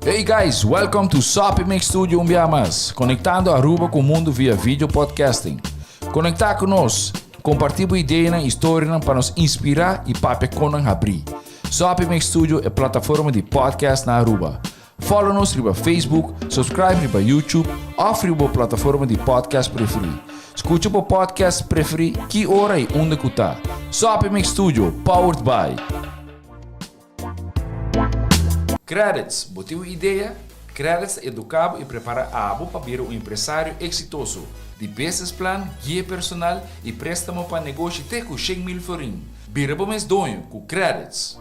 Hey guys, welcome to Ssl Studio Umbiamas, conectando Aruba com o mundo via vídeo podcasting. Conectar conosco, compartilhar ideias e histórias para nos inspirar e para nos abrir. Ssl Studio é a plataforma de podcast na Aruba. Follow-nos no Facebook, subscribe no YouTube ou na plataforma de podcast preferida. Escute o podcast preferido que hora e onde que está. Ssl Studio, powered by Credits. Bote uma ideia? Credits educa e prepara a abo para ser um empresário exitoso. De business plan, guia personal e préstamo para negócio até com 100,000 florin. Bira para mês donho com Credits.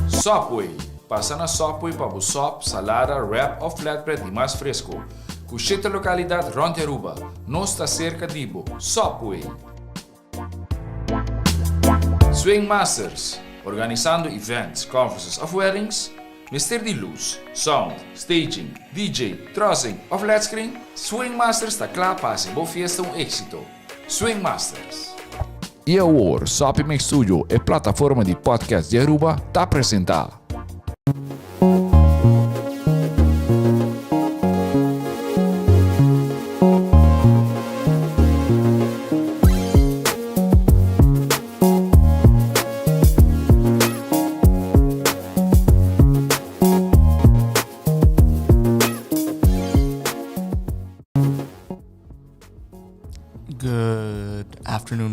Subway. Passa na Subway para o sop, salada, wrap ou flatbread e mais fresco. Com 7 localidades rond Aruba. Nós está cerca de Ibo. Subway. Swing Masters. Organizando events, conferences of weddings, Mr. de luz, sound, staging, DJ, Trojans of flat screen, Swing Masters está claro para ser boa fiesta um êxito. Swing Masters. E agora, Ssl Studio é plataforma de podcast de Aruba está apresentar.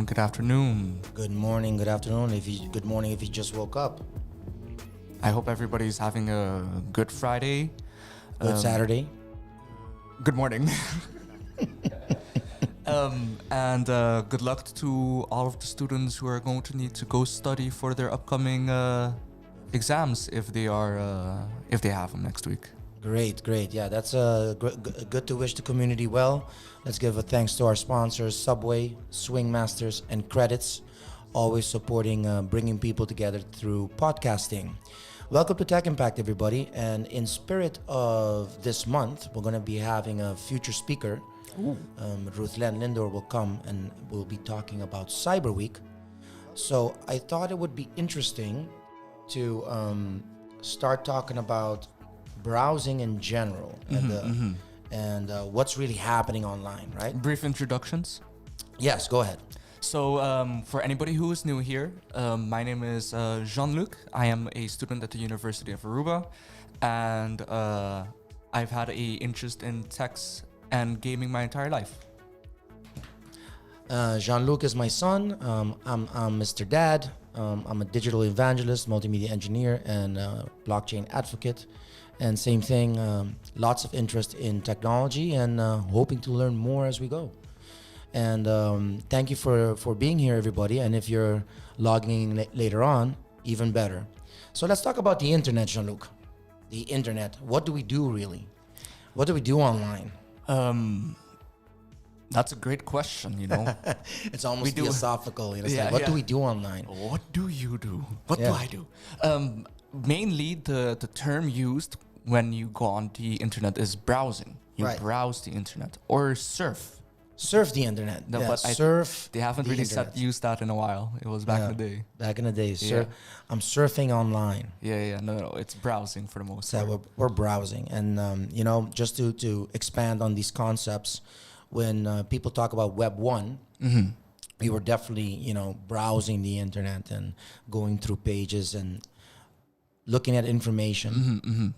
Good afternoon. Good morning, good afternoon. Good morning if you just woke up. I hope everybody's having a good Friday. Good Saturday. Good morning. And good luck to all of the students who are going to need to go study for their upcoming exams if they have them next week. Great. Yeah, that's good to wish the community well. Let's give a thanks to our sponsors, Subway, Swing Masters, and Credits, always supporting bringing people together through podcasting. Welcome to Tech Impact, everybody. And in spirit of this month, we're going to be having a future speaker. Ruth Lindor will come and we'll be talking about Cyber Week. So I thought it would be interesting to start talking about browsing in general and what's really happening online, right? Brief introductions. Yes, go ahead. So for anybody who is new here, my name is Jean-Luc. I am a student at the University of Aruba, and I've had an interest in techs and gaming my entire life. Jean-Luc is my son. I'm Mr. Dad. I'm a digital evangelist, multimedia engineer, and blockchain advocate. And same thing, lots of interest in technology and hoping to learn more as we go. And thank you for being here, everybody. And if you're logging in later on, even better. So let's talk about the internet, Jean-Luc. The internet. What do we do, really? What do we do online? That's a great question, you know. It's almost philosophical. You know? Yeah, what do we do online? What do you do? What do I do? Mainly, the term used when you go on the internet is browsing. You browse the internet or surf. Surf the internet. No, yeah, but surf. They haven't really used that in a while. It was back in the day. Back in the day, I'm surfing online. No, it's browsing for the most part. So we're browsing, and just to expand on these concepts, when people talk about Web 1, we were definitely browsing the internet and going through pages and looking at information.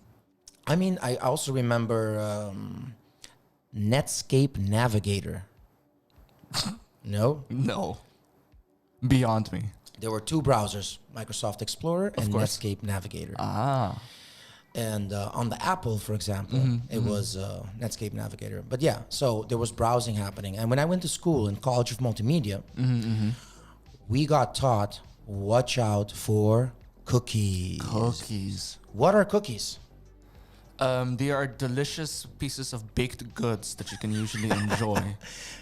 I mean, I also remember Netscape Navigator. No? No. Beyond me. There were two browsers, Microsoft Explorer and Netscape Navigator. And on the Apple, for example, it was Netscape Navigator. But yeah, so there was browsing happening. And when I went to school in College of Multimedia, we got taught, watch out for cookies. Cookies. What are cookies? They are delicious pieces of baked goods that you can usually enjoy.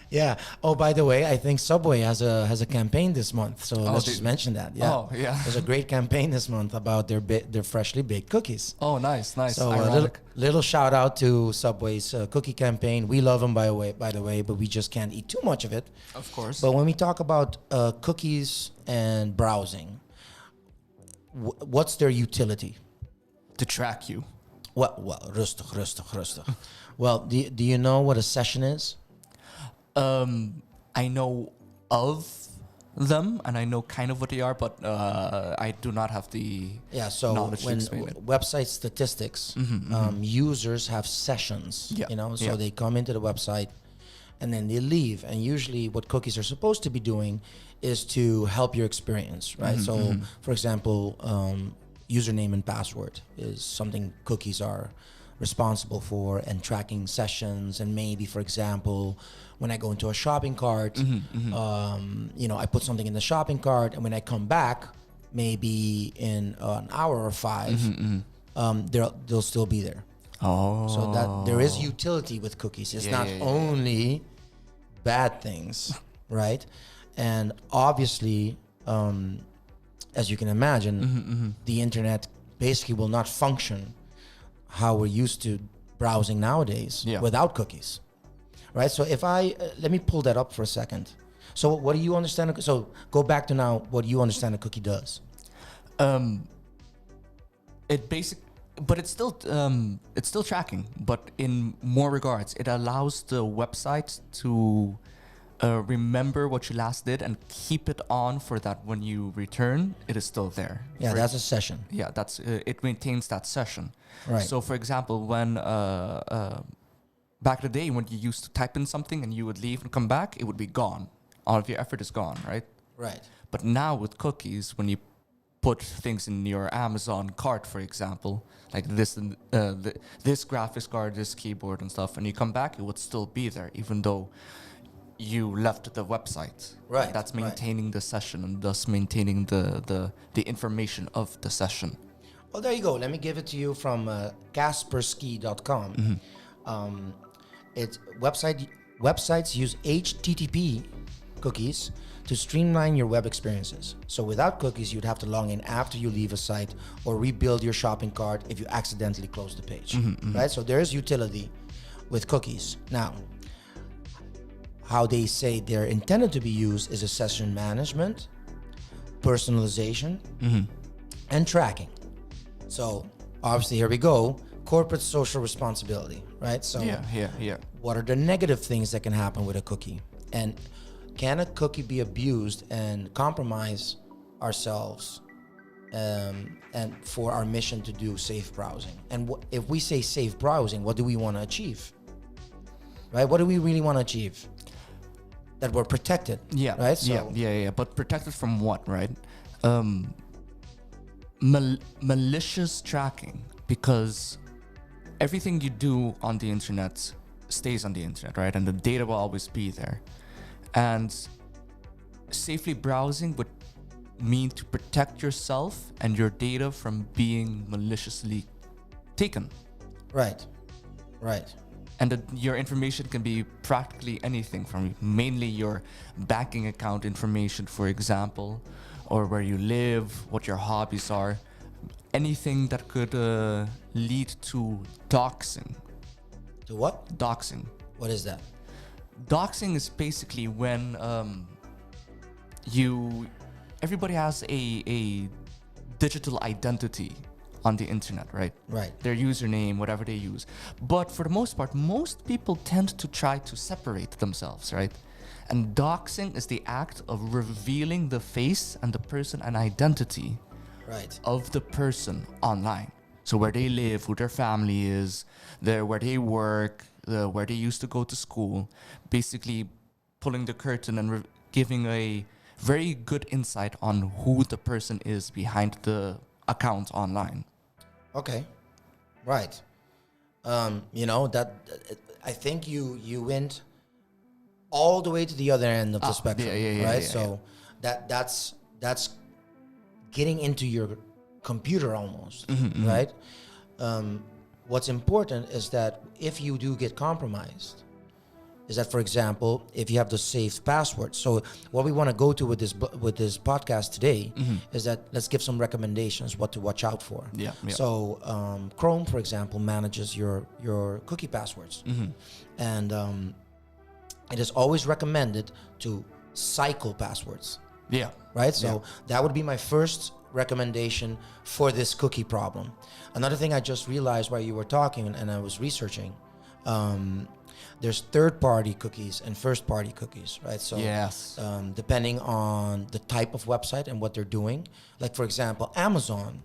Yeah. Oh, by the way, I think Subway has a campaign this month, so let's just mention that. Yeah. Oh, yeah. There's a great campaign this month about their freshly baked cookies. Oh, nice. So a Ironic. little shout out to Subway's cookie campaign. We love them, by the way, but we just can't eat too much of it. Of course. But when we talk about cookies and browsing, what's their utility? To track you. Well, rustig. Well, do you know what a session is? I know of them, and I know kind of what they are, but I do not have the knowledge to when explain it. website statistics, users have sessions. Yeah. So they come into the website and then they leave. And usually, what cookies are supposed to be doing is to help your experience, right? For example, username and password is something cookies are responsible for, and tracking sessions. And maybe, for example, when I go into a shopping cart, I put something in the shopping cart, and when I come back, maybe in an hour or 5, they'll still be there. Oh. So that there is utility with cookies. It's not only bad things, right? And obviously, as you can imagine, the internet basically will not function how we're used to browsing nowadays without cookies, right? So if let me pull that up for a second. So what do you understand? So go back to now what you understand a cookie does. But it's still tracking, but in more regards. It allows the website to remember what you last did and keep it on for that when you return, it is still there. Yeah, that's a session. Yeah, that's it maintains that session. Right. So, for example, when back in the day when you used to type in something and you would leave and come back, it would be gone. All of your effort is gone, right? Right. But now with cookies, when you put things in your Amazon cart, for example, like this graphics card, this keyboard and stuff, and you come back, it would still be there, even though you left the website. Right. That's maintaining the session and thus maintaining the information of the session. Well, there you go. Let me give it to you from Kaspersky.com. It's websites use HTTP cookies to streamline your web experiences. So without cookies, you'd have to log in after you leave a site or rebuild your shopping cart if you accidentally close the page. Right? So there is utility with cookies. Now, how they say they're intended to be used is a session management, personalization, and tracking. So obviously, here we go, corporate social responsibility, right? So yeah. What are the negative things that can happen with a cookie? And can a cookie be abused and compromise ourselves and for our mission to do safe browsing? And if we say safe browsing, what do we want to achieve? Right? What do we really want to achieve? That we're protected. Yeah. Right? So, yeah. But protected from what, right? Malicious tracking, because everything you do on the internet stays on the internet, right? And the data will always be there. And safely browsing would mean to protect yourself and your data from being maliciously taken. Right. And your information can be practically anything from mainly your banking account information, for example, or where you live, what your hobbies are, anything that could lead to doxing. To what? Doxing. What is that? Doxing is basically when everybody has a digital identity on the internet, right? Right. Their username, whatever they use. But for the most part, most people tend to try to separate themselves, right? And doxing is the act of revealing the face and the person and identity of the person online. So where they live, who their family is, where they work, where they used to go to school, basically pulling the curtain and giving a very good insight on who the person is behind the account online. Okay, right. That I think you went all the way to the other end of the spectrum, right? So that's getting into your computer almost, right? what's important is that if you do get compromised, is that, for example, if you have the saved password. So what we want to go to with this podcast today is that let's give some recommendations what to watch out for. Yeah. So Chrome, for example, manages your cookie passwords, and it is always recommended to cycle passwords. Yeah. Right. So that would be my first recommendation for this cookie problem. Another thing I just realized while you were talking and I was researching. There's third-party cookies and first-party cookies, right? So, depending on the type of website and what they're doing, like for example, Amazon,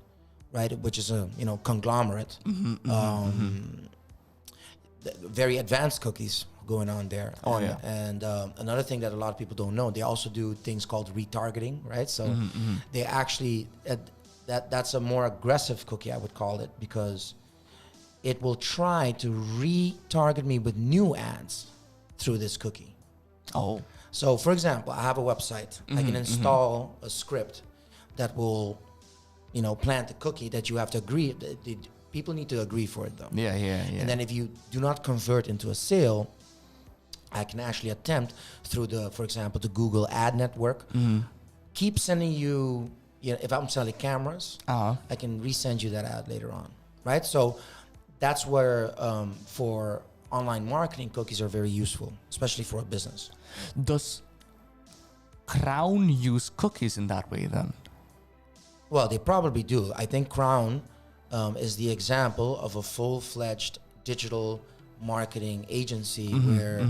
right, which is a conglomerate, very advanced cookies going on there. And another thing that a lot of people don't know, they also do things called retargeting, right? So they actually that's a more aggressive cookie, I would call it, because it will try to retarget me with new ads through this cookie. Oh. So, for example, I have a website. I can install a script that will, plant a cookie that you have to agree. People need to agree for it, though. Yeah. And then if you do not convert into a sale, I can actually attempt through for example, the Google ad network, keep sending you, if I'm selling cameras, I can resend you that ad later on, right? So that's where, for online marketing, cookies are very useful, especially for a business. Does Crown use cookies in that way then? Well, they probably do. I think Crown is the example of a full-fledged digital marketing agency where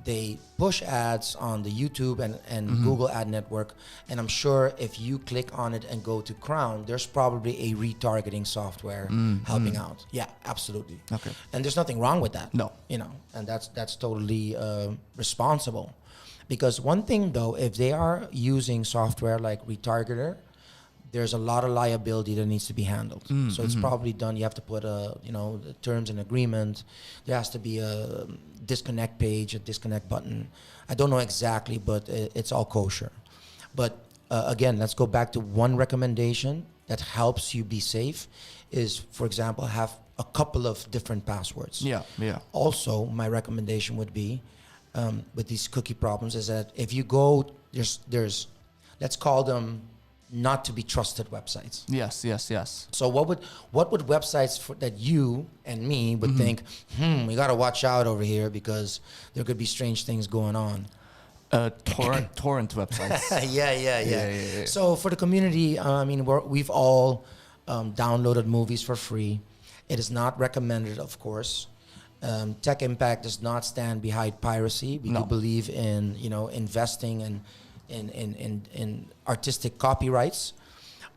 they push ads on the YouTube and Google ad network. And I'm sure if you click on it and go to Crown, there's probably a retargeting software helping out. Yeah, absolutely. Okay. And there's nothing wrong with that. No. And that's totally responsible. Because one thing though, if they are using software like Retargeter, there's a lot of liability that needs to be handled. So it's probably done. You have to put the terms and agreement. There has to be a disconnect page, a disconnect button. I don't know exactly, but it's all kosher. But again, let's go back to one recommendation that helps you be safe is, for example, have a couple of different passwords. Yeah. Also, my recommendation would be with these cookie problems is that if you go, there's let's call them not to be trusted websites. Yes. So what would websites that you and me would think, we got to watch out over here because there could be strange things going on. Torrent websites. Yeah. So for the community, we've all downloaded movies for free. It is not recommended, of course. Tech Impact does not stand behind piracy. We do believe in investing and in artistic copyrights.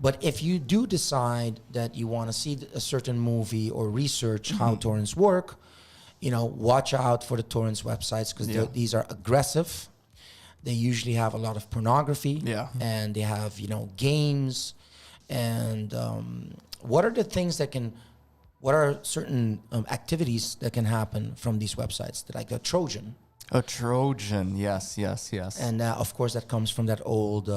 But if you do decide that you want to see a certain movie or research how torrents work, watch out for the torrents websites because these are aggressive. They usually have a lot of pornography and they have, games. And what are certain activities that can happen from these websites, like a Trojan? A Trojan, yes. And of course, that comes from that old,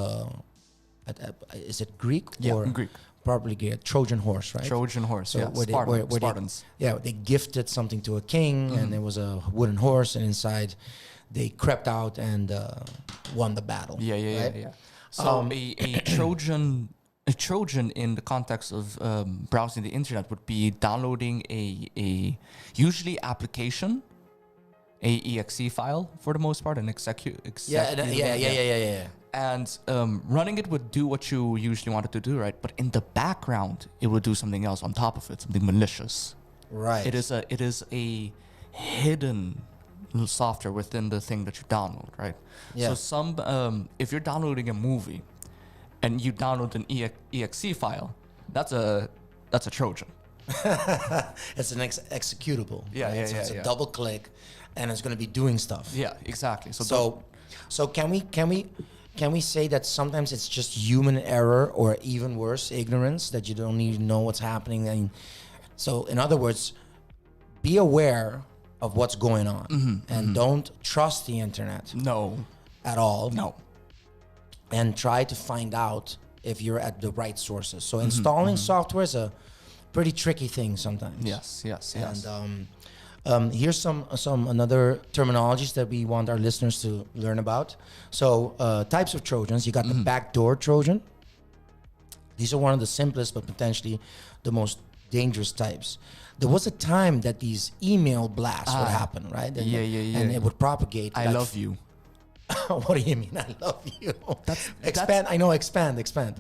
is it Greek? Yeah, or Greek. Probably Greek. Trojan horse, right? Trojan horse, So yeah. Spartans. They gifted something to a king, and there was a wooden horse, and inside they crept out and won the battle. Yeah. So a Trojan... A Trojan, in the context of browsing the internet, would be downloading a usually application, a exe file for the most part, an Yeah. And running it would do what you usually want it to do, right? But in the background, it would do something else on top of it, something malicious. Right. It is a hidden little software within the thing that you download, right? Yeah. So if you're downloading a movie and you download an exe file, that's a Trojan. It's an executable. Yeah, right? So it's a double click, and it's going to be doing stuff. Yeah, exactly. So can we say that sometimes it's just human error, or even worse, ignorance, that you don't even know what's happening? And so, in other words, be aware of what's going on, and don't trust the internet. No. At all. No. And try to find out if you're at the right sources. So installing software is a pretty tricky thing sometimes. Yes. And here's some another terminologies that we want our listeners to learn about. So types of Trojans. You got the backdoor Trojan. These are one of the simplest, but potentially the most dangerous types. There was a time that these email blasts would happen, right? And, and it would propagate. I love you. What do you mean? I love you. Expand. That's, I know. Expand.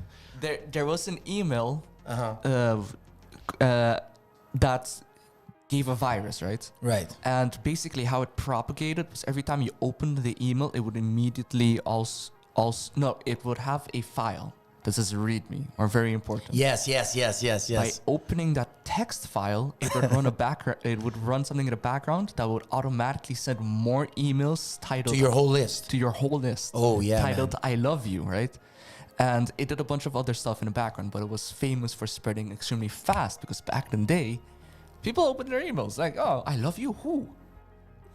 There was an email that gave a virus, right? Right. And basically, how it propagated was every time you opened the email, it would immediately it would have a file. This is a README, or very important. Yes. By opening that text file, it would run it would run something in the background that would automatically send more emails titled To your whole list. Oh yeah. Titled man. "I love you," right? And it did a bunch of other stuff in the background, but it was famous for spreading extremely fast because back in the day, people opened their emails like, "Oh, I love you, who?"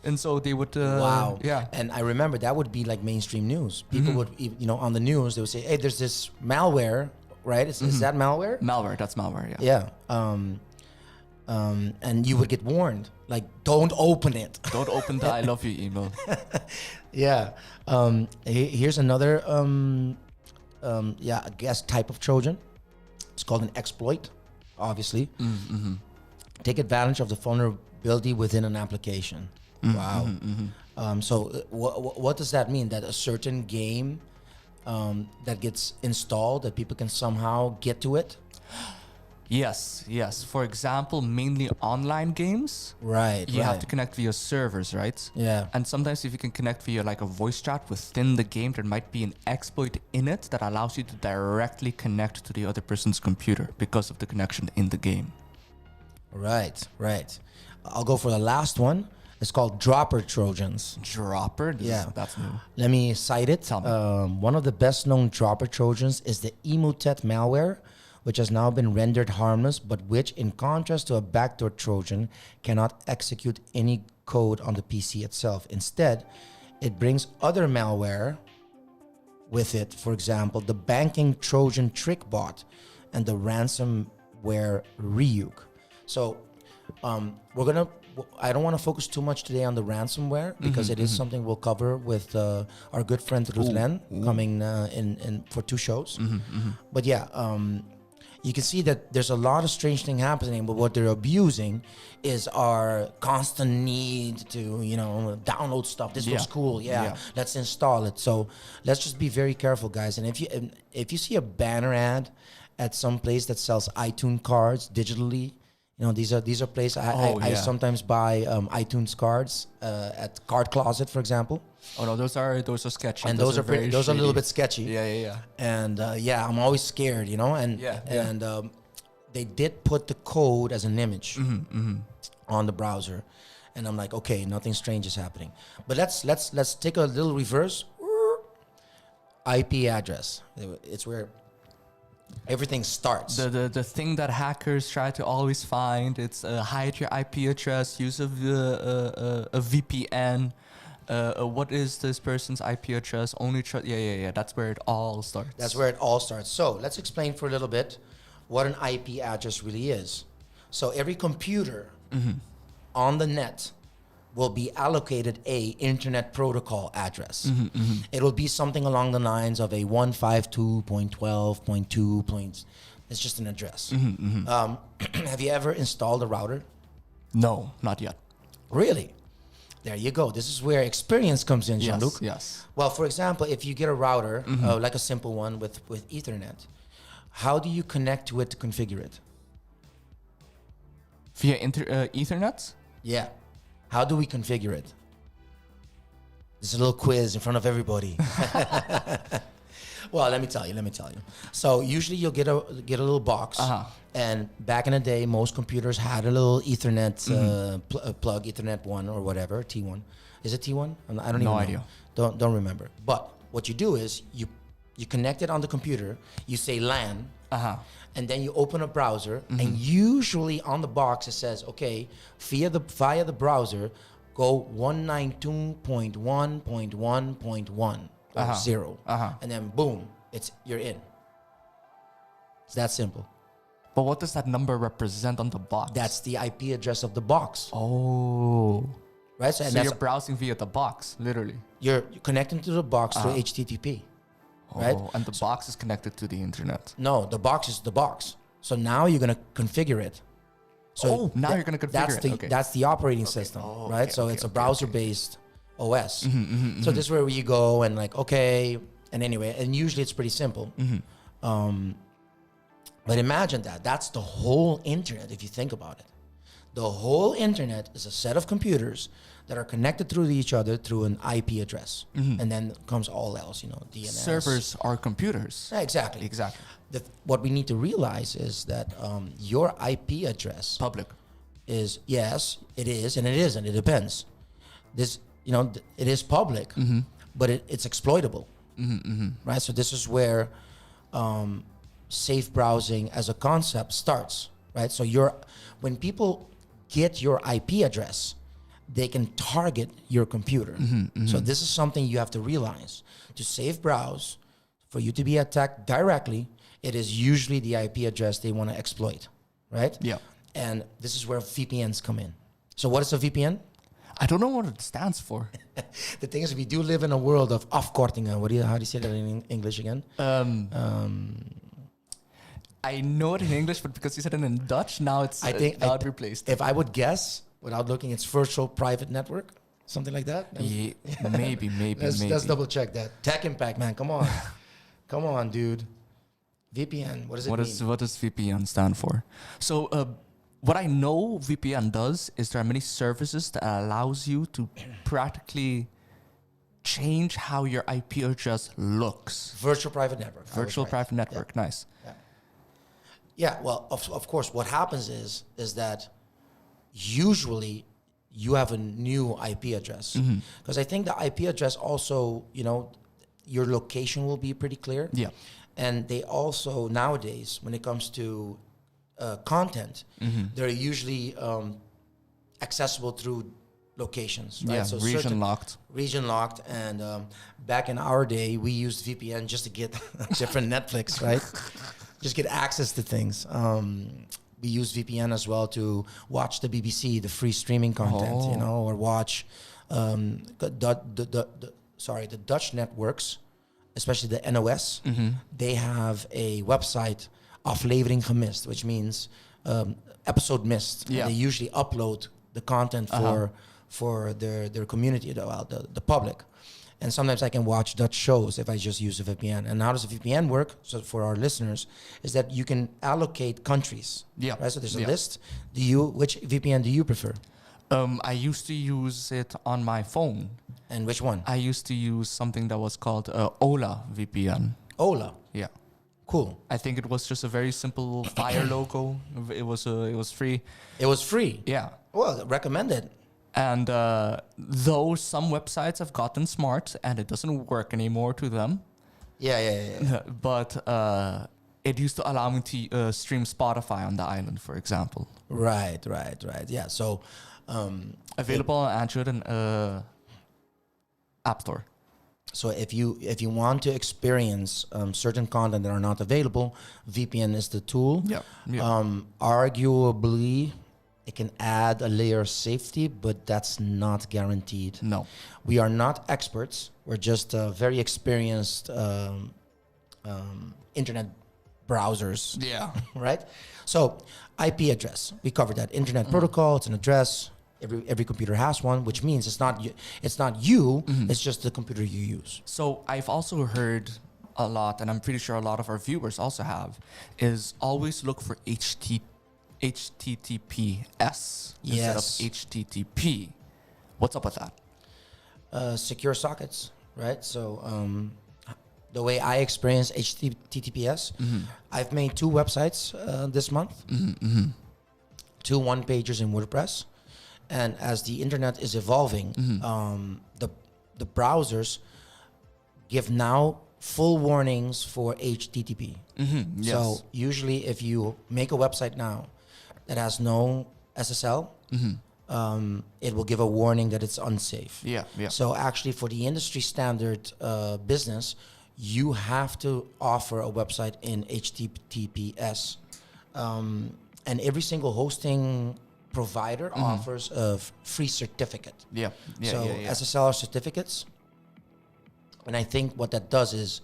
And so they would. Wow. Yeah. And I remember that would be like mainstream news. People would, on the news, they would say, "Hey, there's this malware, right? Is that malware?" Malware. That's malware. Yeah. Yeah. And you would get warned, like, don't open it. Don't open the "I love you" email. Yeah. Here's another, I guess type of Trojan. It's called an exploit, obviously. Take advantage of the vulnerability within an application. Wow. So what does that mean? That a certain game that gets installed, that people can somehow get to it? Yes. For example, mainly online games. Right. You have to connect via servers, right? Yeah. And sometimes if you can connect via like a voice chat within the game, there might be an exploit in it that allows you to directly connect to the other person's computer because of the connection in the game. Right. I'll go for the last one. It's called dropper Trojans. Dropper? That's new. Let me cite it. Tell me. One of the best known dropper Trojans is the Emotet malware, which has now been rendered harmless, but which, in contrast to a backdoor Trojan, cannot execute any code on the PC itself. Instead, it brings other malware with it. For example, the banking Trojan trick bot and the ransomware Ryuk. So I don't want to focus too much today on the ransomware because it is something we'll cover with our good friend Ruslan coming in for 2 shows. But yeah, you can see that there's a lot of strange things happening, but what they're abusing is our constant need to, download stuff. This looks cool. Yeah, let's install it. So let's just be very careful, guys. And if you see a banner ad at some place that sells iTunes cards digitally, these are places I sometimes buy iTunes cards at Card Closet, for example. Oh no, those are sketchy. And those are a little bit sketchy. Yeah. And I'm always scared, And they did put the code as an image on the browser, and I'm like, okay, nothing strange is happening. But let's take a little reverse. IP address. It's where everything starts. The thing that hackers try to always find, it's hide your IP address, use a VPN. What is this person's IP address? Only that's where it all starts. So let's explain for a little bit what an IP address really is. So every computer on the net will be allocated a internet protocol address. It will be something along the lines of a 152.12.2. It's just an address. Have you ever installed a router? No, not yet. Really? There you go. This is where experience comes in, Jean-Luc. Yes. Well, for example, if you get a router, like a simple one with Ethernet, how do you connect to it to configure it? Via Ethernet? Yeah. How do we configure it? This is a little quiz in front of everybody. Well, let me tell you. So usually you'll get a little box, and back in the day, most computers had a little Ethernet plug, Ethernet 1 or whatever, T1. Is it T1? I don't even know. No idea. Don't remember. But what you do is you connect it on the computer. You say LAN. And then you open a browser, and usually on the box it says, okay, via the browser, go 192.1.1.1 or 0, and then boom, you're in. It's that simple. But what does that number represent on the box? That's the IP address of the box, oh. right? So And that's you're browsing via the box, literally. you're connecting to the box through HTTP, right? Oh, and the box is connected to the internet. No, the box is the box. So now you're gonna configure it. So now you're gonna configure it. Okay. That's the operating system, right? okay, So okay, it's a okay, browser-based OS. So this is where you go and like, okay, and anyway, and usually it's pretty simple. But imagine that's the whole internet if you think about it. The whole internet is a set of computers that are connected through each other through an IP address. And then comes all else, DNS. Servers are computers. Yeah, exactly. Exactly. What we need to realize is that your IP address Public. is, yes, it is, and it isn't. It depends. This, it is public, but it's exploitable, right? So this is where safe browsing as a concept starts, right? So when people get your IP address, they can target your computer. So this is something you have to realize. To safe browse, for you to be attacked directly, it is usually the IP address they want to exploit, right? Yeah. And this is where VPNs come in. So what is a VPN? I don't know what it stands for. The thing is, we do live in a world of afkortingen. How do you say that in English again? I know it in English, but because you said it in Dutch, now it's replaced. If I would guess, without looking, it's virtual private network, something like that. Yeah, maybe. Let's double check that. Tech Impact, man, come on, come on, dude. VPN, what does it mean? What does VPN stand for? So what I know VPN does is there are many services that allows you to practically change how your IP address looks. Virtual private network. Virtual private network, yeah. nice. Yeah, well, of course, what happens is that usually you have a new IP address. Because I think the IP address also, your location will be pretty clear. Yeah. And they also, nowadays, when it comes to content, they're usually accessible through locations, right? Yeah, so region locked. Region locked. And back in our day, we used VPN just to get different Netflix, right? Just get access to things. We use VPN as well to watch the BBC, the free streaming content, or watch the Dutch networks, especially the NOS. They have a website, Aflevering Gemist, which means episode missed. Yeah. And they usually upload the content for their community, the public. And sometimes I can watch Dutch shows if I just use a VPN. And how does a VPN work? So for our listeners, is that you can allocate countries. Yeah. Right. So there's a list. Which VPN do you prefer? I used to use it on my phone. And which one? I used to use something that was called Ola VPN. Ola. Yeah. Cool. I think it was just a very simple Fire logo. It was free. It was free. Yeah. Well, recommended. And though some websites have gotten smart and it doesn't work anymore to them. Yeah. But it used to allow me to stream Spotify on the island, for example. Right. Yeah. So available on Android and App Store. So if you want to experience certain content that are not available, VPN is the tool. Yeah. Arguably, it can add a layer of safety, but that's not guaranteed. No. We are not experts. We're just very experienced internet browsers. Yeah. Right? So IP address, we covered that. Internet protocol, it's an address. Every computer has one, which means it's not you, it's just the computer you use. So I've also heard a lot, and I'm pretty sure a lot of our viewers also have, is always look for HTTPS instead of HTTP. What's up with that? Secure sockets, right? So the way I experience HTTPS, I've made 2 websites this month, 2 one-pagers in WordPress. And as the internet is evolving, the browsers give now full warnings for HTTP. Yes. So usually if you make a website now that has no SSL, it will give a warning that it's unsafe. Yeah. So actually for the industry standard business, you have to offer a website in HTTPS And every single hosting provider offers a free certificate. Yeah. So Ssl Certificates. And I think what that does is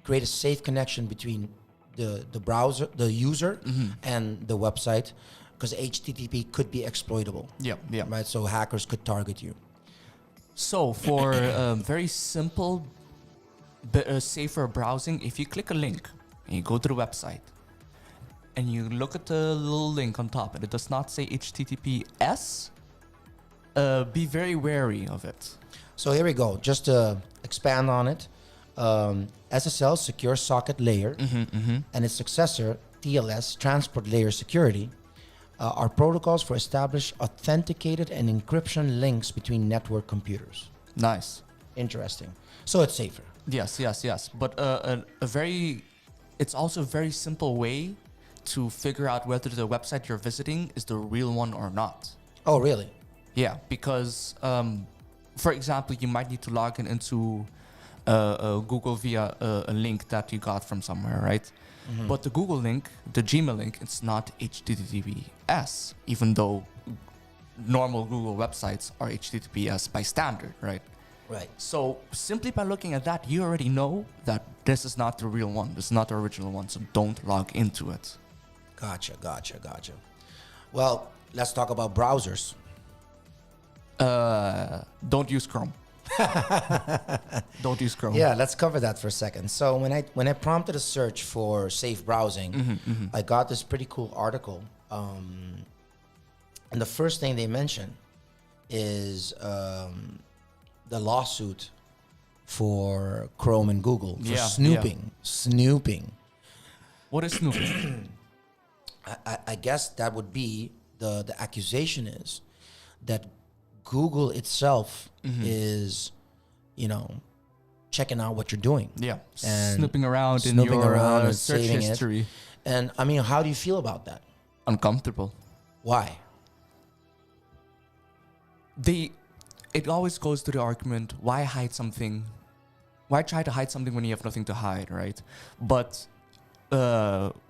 create a safe connection between the browser, the user, and the website, because HTTP could be exploitable. Yeah. Right. So hackers could target you. So for very simple, safer browsing, if you click a link and you go to the website and you look at the little link on top and it does not say HTTPS, be very wary of it. So here we go. Just to expand on it, SSL, Secure Socket Layer, and its successor, TLS, Transport Layer Security, are protocols for established authenticated and encryption links between network computers. Nice. Interesting. So it's safer. Yes. But it's also a very simple way to figure out whether the website you're visiting is the real one or not. Oh, really? Yeah, because, for example, you might need to log into Google via a link that you got from somewhere, right? But the Google link, the Gmail link, it's not HTTPS, even though normal Google websites are HTTPS by standard, right? Right. So simply by looking at that, you already know that this is not the real one. This is not the original one, so don't log into it. Gotcha. Well, let's talk about browsers. Don't use Chrome. Don't use Chrome. Yeah, let's cover that for a second. So when I prompted a search for safe browsing, I got this pretty cool article. And the first thing they mention is the lawsuit for Chrome and Google for snooping. Snooping. What is snooping? I guess that would be the accusation is that Google itself is, checking out what you're doing. Yeah, and snooping around in your and search saving history. It. And I mean, how do you feel about that? Uncomfortable. Why? It always goes to the argument: why hide something? Why try to hide something when you have nothing to hide, right? But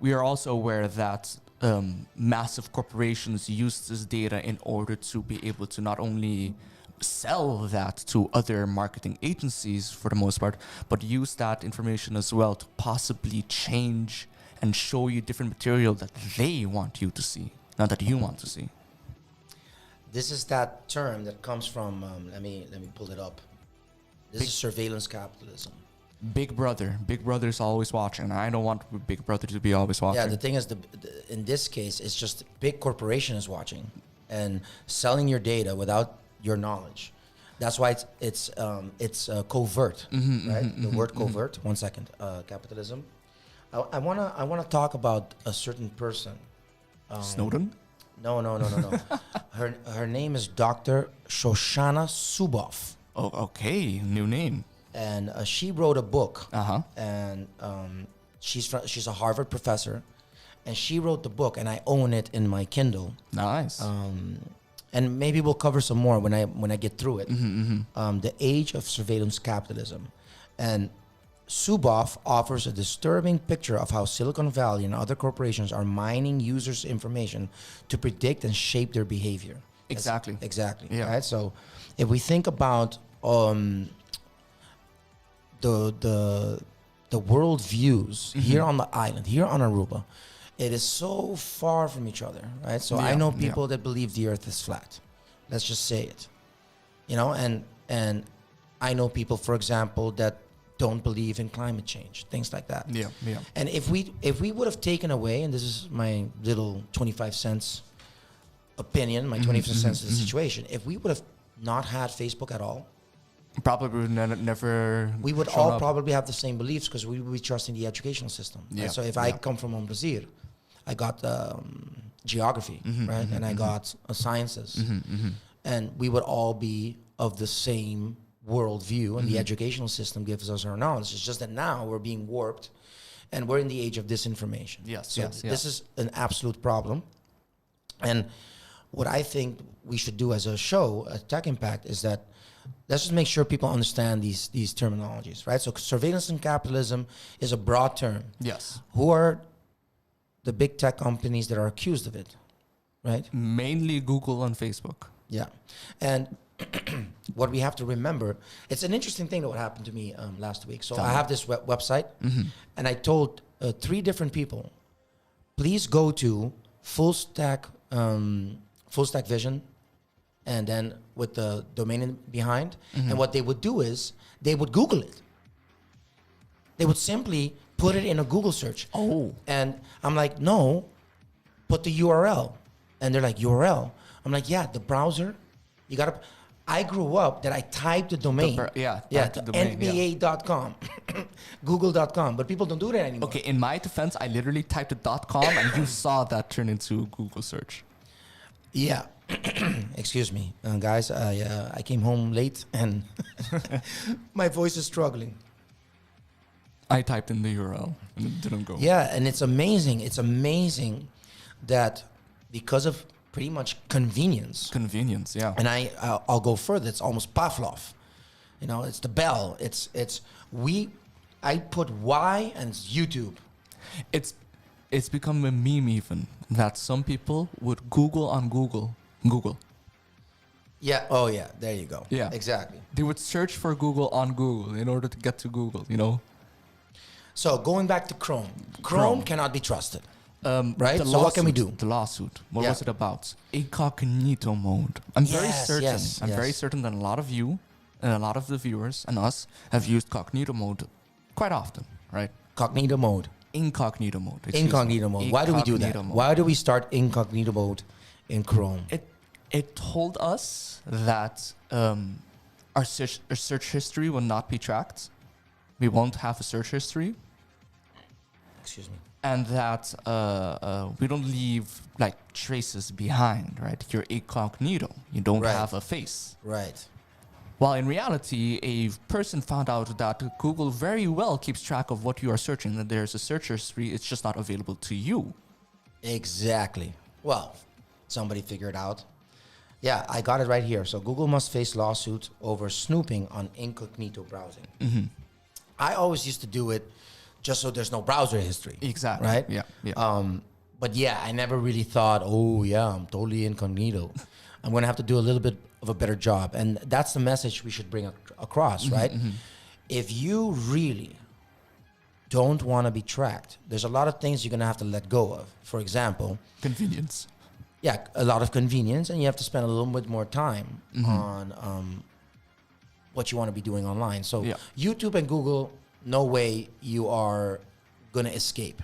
we are also aware that massive corporations use this data in order to be able to not only sell that to other marketing agencies for the most part, but use that information as well to possibly change and show you different material that they want you to see, not that you want to see. This is that term that comes from, let me pull it up. This is surveillance capitalism. Big Brother is always watching. I don't want Big Brother to be always watching. Yeah, the thing is, in this case, it's just big corporation is watching and selling your data without your knowledge. That's why it's covert, right? The word covert. 1 second. Capitalism. I wanna talk about a certain person. Snowden? No. Her name is Dr. Shoshana Zuboff. Oh, okay, new name. And she wrote a book. And she's a Harvard professor, and she wrote the book, and I own it in my Kindle. Nice. And maybe we'll cover some more when I get through it. The Age of Surveillance Capitalism, and Zuboff offers a disturbing picture of how Silicon Valley and other corporations are mining users' information to predict and shape their behavior. Exactly. Exactly. Yeah. Right. So, if we think about the world views here on the island, here on Aruba, it is so far from each other, right? So I know people that believe the earth is flat. Let's just say it. And I know people, for example, that don't believe in climate change, things like that. Yeah. And if we would have taken away, and this is my little 25 cents opinion, my 25 cents of the situation, if we would have not had Facebook at all, probably would never. We would all probably have the same beliefs because we would be trusting the educational system. Yeah. And so if I come from Brazil, I got geography, right? And I got sciences. And we would all be of the same worldview, and the educational system gives us our knowledge. It's just that now we're being warped, and we're in the age of disinformation. Yes, This is an absolute problem. And what I think we should do as a show, at Tech Impact, is that let's just make sure people understand these terminologies, right? So surveillance and capitalism is a broad term. Yes. Who are the big tech companies that are accused of it, right? Mainly Google and Facebook. Yeah. And what we have to remember, it's an interesting thing that what happened to me last week. So I have this website, and I told 3 different people, please go to full stack vision, and then with the domain behind. And what they would do is they would Google it. They would simply put it in a Google search. Oh. And I'm like, no, put the URL. And they're like, URL? I'm like, yeah, the browser. You gotta. I grew up that I typed the domain. The domain, NBA.com, Google.com, but people don't do that anymore. Okay, in my defense, I literally typed a .com and you saw that turn into Google search. Yeah. Excuse me, guys. I came home late and my voice is struggling. I typed in the URL and it didn't go. Yeah, and it's amazing. It's amazing that because of pretty much convenience. Convenience, yeah. And I'll go further. It's almost Pavlov. You know, it's the bell. I put Y and it's YouTube. It's become a meme even that some people would Google on Google. Yeah. Oh yeah. There you go. Yeah. Exactly. They would search for Google on Google in order to get to Google, you know? So going back to Chrome. Chrome cannot be trusted. Right? So what can we do? The lawsuit. What was it about? Incognito mode. I'm very certain that a lot of you and a lot of the viewers and us have used cognito mode quite often, right? Cognito mode. Incognito mode. Incognito mode. Why do we do that? Why do we start incognito mode in Chrome? It told us that our search history will not be tracked. We won't have a search history. Excuse me. And that we don't leave like traces behind, right? You're incognito. You don't have a face. Right. While in reality, a person found out that Google very well keeps track of what you are searching, that there's a search history, it's just not available to you. Exactly. Well, somebody figured out. Yeah, I got it right here. So Google must face lawsuit over snooping on incognito browsing. I always used to do it just so there's no browser history. Exactly. Right? Yeah. But yeah, I never really thought, oh yeah, I'm totally incognito. I'm going to have to do a little bit of a better job. And that's the message we should bring across, right? If you really don't want to be tracked, there's a lot of things you're going to have to let go of. For example, convenience. Yeah, a lot of convenience, and you have to spend a little bit more time on what you want to be doing online. So YouTube and Google, no way you are going to escape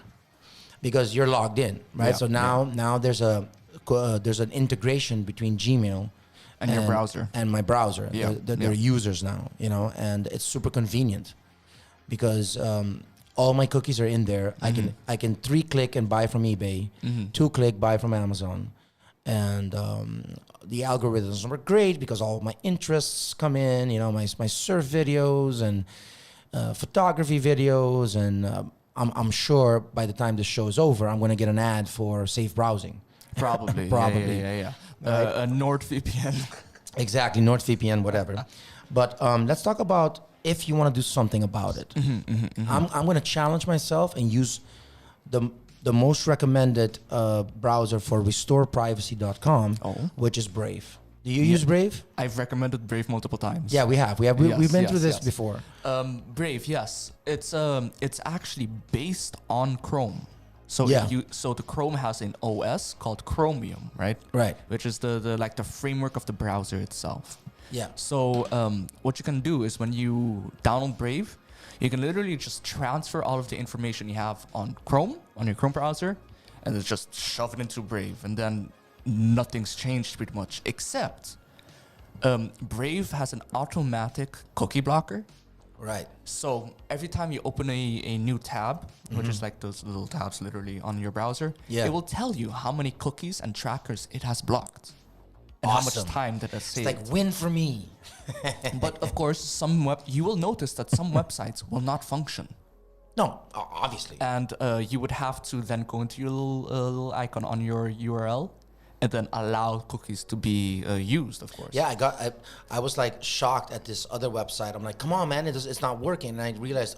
because you're logged in, right? Yeah, so now there's an integration between Gmail and your browser and my browser. Yeah. They're users now, you know, and it's super convenient because all my cookies are in there. I can 3-click and buy from eBay, 2-click buy from Amazon, and the algorithms were great because all my interests come in. You know, my surf videos and photography videos, and I'm sure by the time this show is over, I'm going to get an ad for safe browsing. Probably. Yeah. A NordVPN. Exactly, NordVPN, whatever. But let's talk about if you want to do something about it. I'm going to challenge myself and use the most recommended browser for restoreprivacy.com, which is Brave. Do you use Brave? I've recommended Brave multiple times. Yeah, we have. We've been through this before. Brave, yes. It's actually based on Chrome. So so the Chrome has an OS called Chromium, right? Right. Which is the framework of the browser itself. Yeah. So what you can do is when you download Brave, you can literally just transfer all of the information you have on Chrome, on your Chrome browser, and then just shove it into Brave, and then nothing's changed pretty much, except Brave has an automatic cookie blocker. Right. So every time you open a new tab, which is like those little tabs literally on your browser, it will tell you how many cookies and trackers it has blocked. And how much time that has saved. It's like win for me. But of course, you will notice that some websites will not function. No, obviously. And you would have to then go into your little icon on your URL and then allow cookies to be used, of course. Yeah, I was like shocked at this other website. I'm like, come on, man, it's not working. And I realized,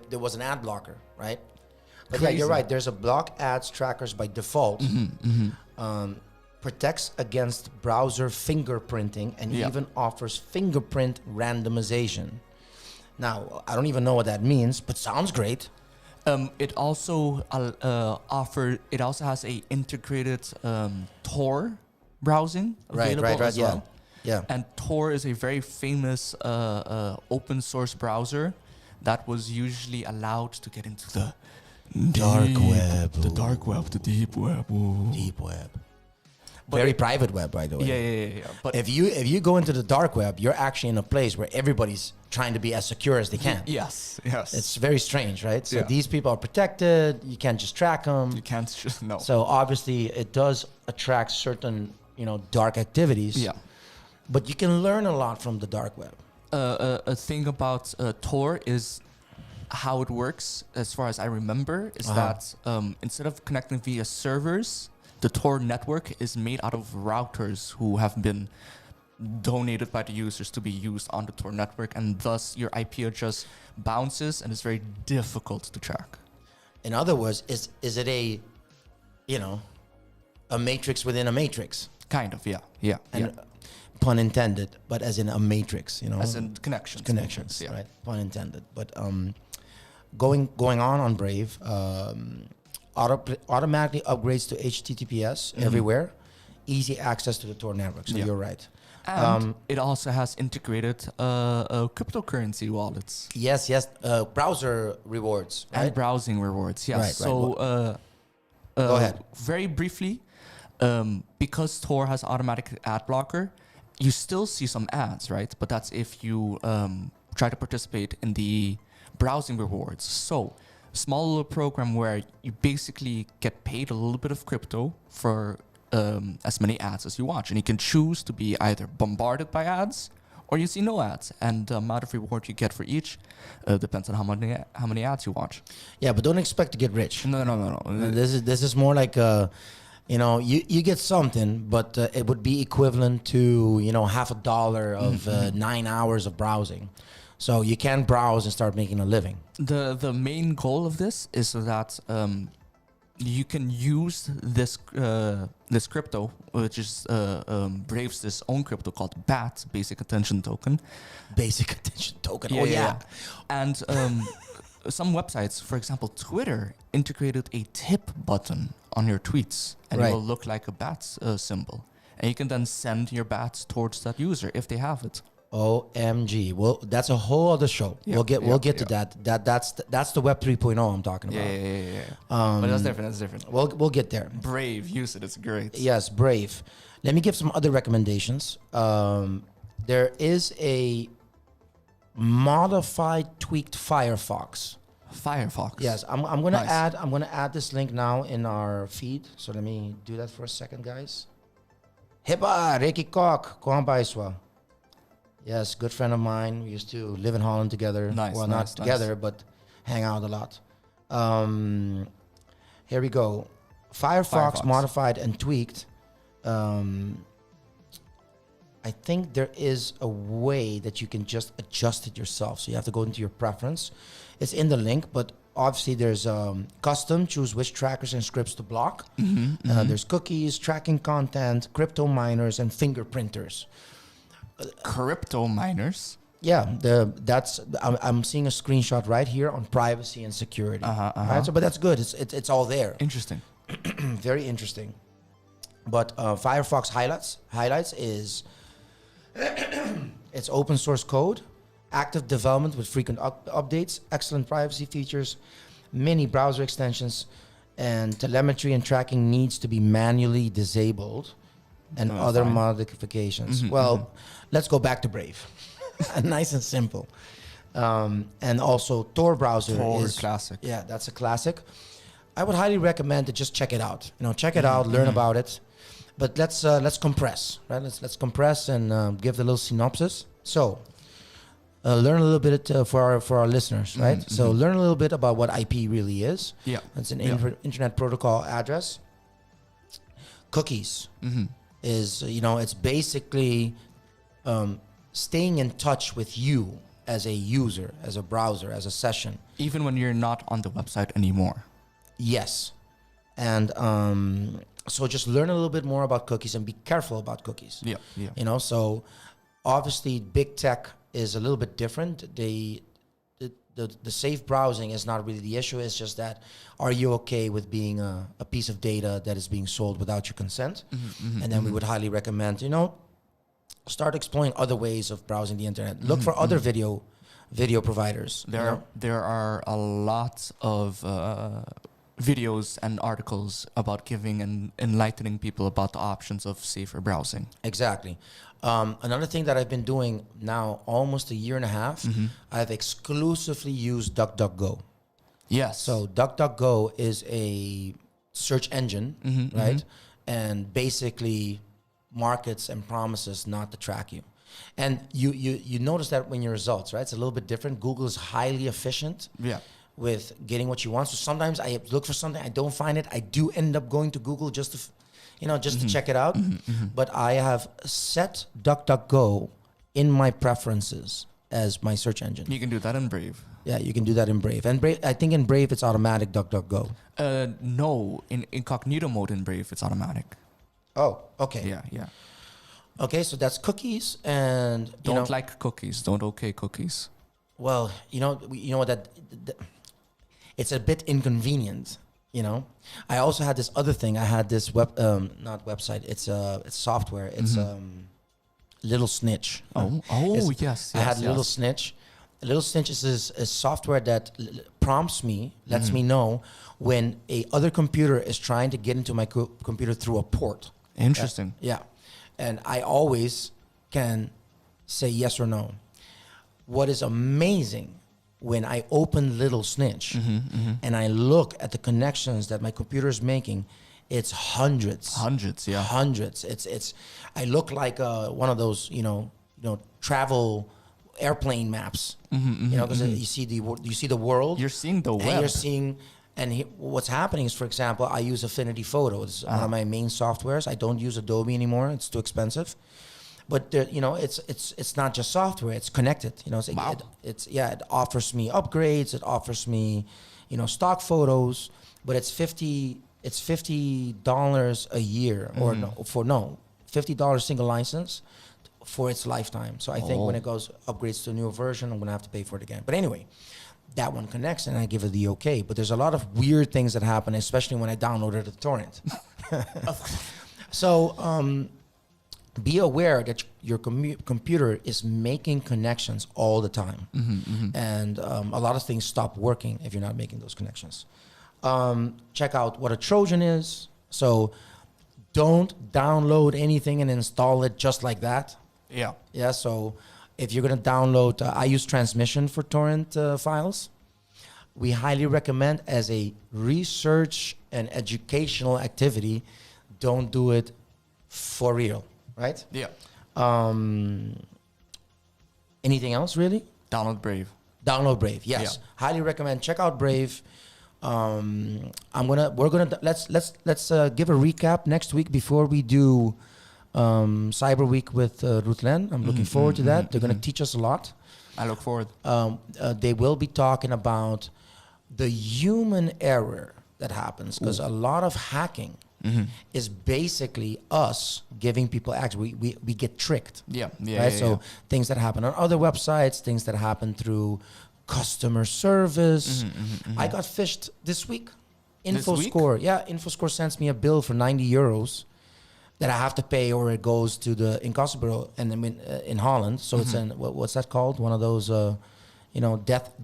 there was an ad blocker, right? But yeah, you're right. There's a block ads trackers by default. Protects against browser fingerprinting and even offers fingerprint randomization. Now, I don't even know what that means, but sounds great. It also it also has a integrated Tor browsing available as well. Yeah. And Tor is a very famous open source browser that was usually allowed to get into the Dark web. The dark web, the deep web. Ooh. Deep web. But Very private web, by the way. Yeah. But if you go into the dark web, you're actually in a place where everybody's trying to be as secure as they can. Yes. It's very strange, right? So Yeah. these people are protected. You can't just track them. you can't just no. So obviously, it does attract certain, dark activities. Yeah. But you can learn a lot from the dark web. A thing about Tor is how it works, as far as I remember, is that instead of connecting via servers, the Tor network is made out of routers who have been donated by the users to be used on the Tor network, and thus your IP address bounces and it's very difficult to track. In other words, is it a matrix within a matrix? Kind of, yeah. And pun intended, but as in a matrix, As in connections. Connections, yeah. right? Pun intended. But going on Brave, automatically upgrades to HTTPS everywhere, easy access to the Tor network. So you're right. And it also has integrated cryptocurrency wallets. Yes, browser rewards, right? And browsing rewards, yes. Right. So Go ahead. Very briefly, because Tor has automatic ad blocker, you still see some ads, right? But that's if you try to participate in the browsing rewards. So small little program where you basically get paid a little bit of crypto for as many ads as you watch, and you can choose to be either bombarded by ads or you see no ads, and the amount of reward you get for each depends on how many ads you watch. Yeah, but don't expect to get rich. No. This is more like you get something, but it would be equivalent to $50 of 9 hours of browsing. So you can browse and start making a living. The main goal of this is so that you can use this crypto, which is Brave's own crypto called BAT, Basic Attention Token. Basic attention token. Yeah. And some websites, for example, Twitter, integrated a tip button on your tweets, and it will look like a BAT symbol. And you can then send your BATs towards that user if they have it. OMG. Well, that's a whole other show. Yeah, we'll get to that. That's the Web 3.0 I'm talking about. Yeah. But that's different. We'll get there. Brave, use it. It's great. Yes, Brave. Let me give some other recommendations. There is a modified, tweaked Firefox. Yes, I'm gonna add this link now in our feed. So let me do that for a second, guys. Heba, Reiki Kok, Kuambaiswa. Yes, good friend of mine. We used to live in Holland together. Not together, but hang out a lot. Here we go. Firefox modified and tweaked. I think there is a way that you can just adjust it yourself. So you have to go into your preference. It's in the link, but obviously there's custom, choose which trackers and scripts to block. There's cookies, tracking content, crypto miners, and fingerprinters. Crypto miners? Yeah, I'm seeing a screenshot right here on privacy and security. Right? So, but that's good. It's all there. Interesting. Very interesting. But Firefox highlights is it's open source code, active development with frequent updates, excellent privacy features, many browser extensions, and telemetry and tracking needs to be manually disabled, and other modifications. Let's go back to Brave. Nice and simple. And also Tor browser is classic. Yeah, that's a classic. I would highly recommend to just check it out. Check it out, learn about it. But let's compress, right? Let's compress and give the little synopsis. So, learn a little bit for our listeners, right? So learn a little bit about what IP really is. Yeah, it's an internet protocol address. Cookies is it's basically staying in touch with you as a user, as a browser, as a session. Even when you're not on the website anymore. Yes. And so just learn a little bit more about cookies and be careful about cookies. Yeah, yeah. You know, so obviously big tech is a little bit different. The safe browsing is not really the issue. It's just that, are you okay with being a piece of data that is being sold without your consent? And then we would highly recommend, start exploring other ways of browsing the internet. Look for other video providers. There are a lot of videos and articles about giving and enlightening people about the options of safer browsing. Exactly. Another thing that I've been doing now almost a year and a half, I've exclusively used DuckDuckGo. Yes. So DuckDuckGo is a search engine, right? And basically markets and promises not to track you. And you notice that when your results, right? It's a little bit different. Google is highly efficient. Yeah. With getting what you want. So sometimes I look for something, I don't find it. I do end up going to Google just to check it out. But I have set DuckDuckGo in my preferences as my search engine. You can do that in Brave. Yeah, you can do that in Brave. And Brave, I think in Brave it's automatic DuckDuckGo. No, in incognito mode in Brave it's automatic. Oh, okay. Yeah. Okay, so that's cookies and Don't like cookies. Don't okay cookies. Well, you know what that it's a bit inconvenient, I also had this other thing. I had this not website. It's software. It's Little Snitch. Yes. I had Little Snitch. Little Snitch is a software that prompts me, lets me know when a other computer is trying to get into my computer through a port. Interesting. Yeah, and I always can say yes or no. What is amazing when I open Little Snitch and I look at the connections that my computer is making, it's hundreds. Hundreds, yeah. Hundreds. It's. I look like one of those, travel airplane maps. Because you see the world. You're seeing the web. And you're seeing. What's happening is, for example, I use Affinity Photo. It's one of my main softwares. I don't use Adobe anymore. It's too expensive. But there, it's not just software. It's connected. Wow. It offers me upgrades. It offers me, stock photos. But it's $50 a year, or $50 single license for its lifetime. So I think when it goes upgrades to a newer version, I'm gonna have to pay for it again. But anyway, that one connects and I give it the okay. But there's a lot of weird things that happen, especially when I downloaded the torrent. So. Be aware that your computer is making connections all the time. And a lot of things stop working if you're not making those connections. Check out what a Trojan is. So don't download anything and install it just like that. Yeah. Yeah, so if you're going to download, I use Transmission for torrent files. We highly recommend as a research and educational activity, don't do it for real. Right? Yeah. Anything else really? Download Brave. Download Brave. Yes. Yeah. Highly recommend. Check out Brave. Let's give a recap next week before we do Cyber Week with Rutlen. I'm looking forward to that. They're going to teach us a lot. I look forward. They will be talking about the human error that happens, because a lot of hacking is basically us giving people access. We get tricked. Yeah. Right. So things that happen on other websites, things that happen through customer service. I got phished this week. InfoScore. Yeah, InfoScore sends me a bill for €90 that I have to pay, or it goes to the incasso bureau, and in Holland. So it's what's that called? One of those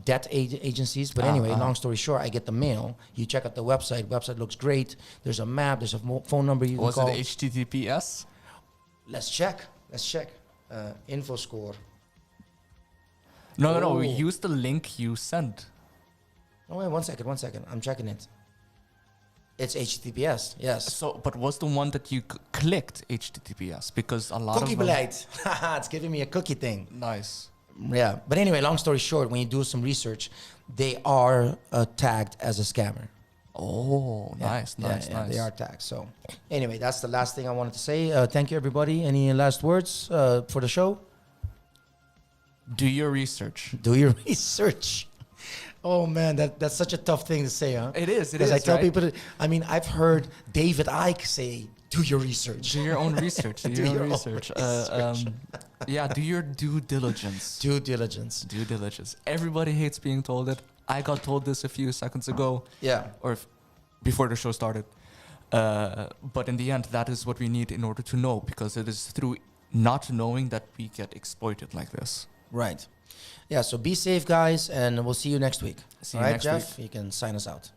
debt agencies. But anyway, long story short, I get the mail. You check out the website. Website looks great. There's a map. There's a phone number you can call. Was it HTTPS? Let's check. InfoScore. No. We use the link you sent. Oh, wait, one second. I'm checking it. It's HTTPS, yes. So, but was the one that you clicked HTTPS? Because a lot cookie of them... beleid. It's giving me a cookie thing. Nice. Yeah, but anyway, long story short, when you do some research, they are tagged as a scammer. Oh, nice. They are tagged. So anyway, that's the last thing I wanted to say. Thank you, everybody. Any last words for the show? Do your research. Do your research. Oh man, that's such a tough thing to say, huh? It is. It Because is. I tell right? people, I mean, I've heard David Icke say, "Do your research." Do your own research. Do your own research. Yeah, do your due diligence. Due diligence. Due diligence. Everybody hates being told it. I got told this a few seconds ago, Yeah. or before the show started. But in the end, that is what we need in order to know, because it is through not knowing that we get exploited like this. Right. Yeah. So be safe, guys, and we'll see you next week. See you All right, next Jeff, week. you can sign us out.